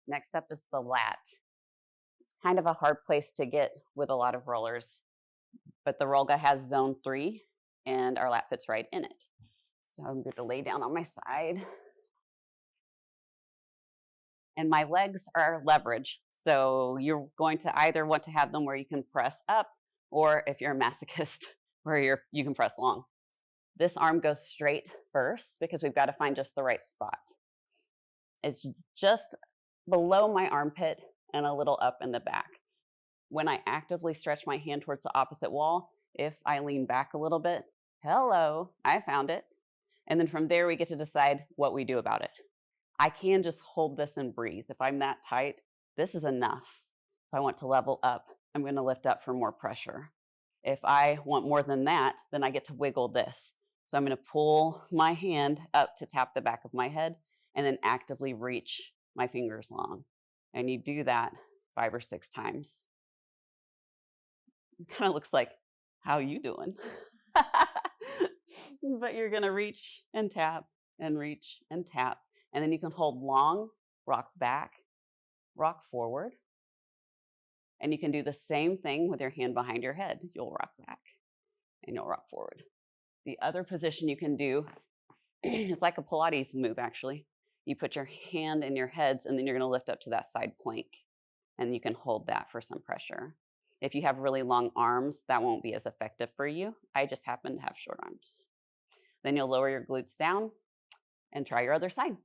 Next up is the lat. It's kind of a hard place to get with a lot of rollers, but the Rollga has zone 3 and our lat fits right in it. So I'm going to lay down on my side. And my legs are leverage. So you're going to either want to have them where you can press up, or if you're a masochist, where you can press long. This arm goes straight first because we've got to find just the right spot. It's just below my armpit and a little up in the back. When I actively stretch my hand towards the opposite wall, if I lean back a little bit, hello, I found it. And then from there, we get to decide what we do about it. I can just hold this and breathe. If I'm that tight, this is enough. If I want to level up, I'm going to lift up for more pressure. If I want more than that, then I get to wiggle this. So I'm going to pull my hand up to tap the back of my head and then actively reach my fingers long. And you do that 5 or 6 times. It kind of looks like, how you doing? But you're going to reach and tap and reach and tap. And then you can hold long, rock back, rock forward. And you can do the same thing with your hand behind your head. You'll rock back and you'll rock forward. The other position you can do, it's like a Pilates move actually. You put your hand in your heads and then you're going to lift up to that side plank. And you can hold that for some pressure. If you have really long arms, that won't be as effective for you. I just happen to have short arms. Then you'll lower your glutes down and try your other side.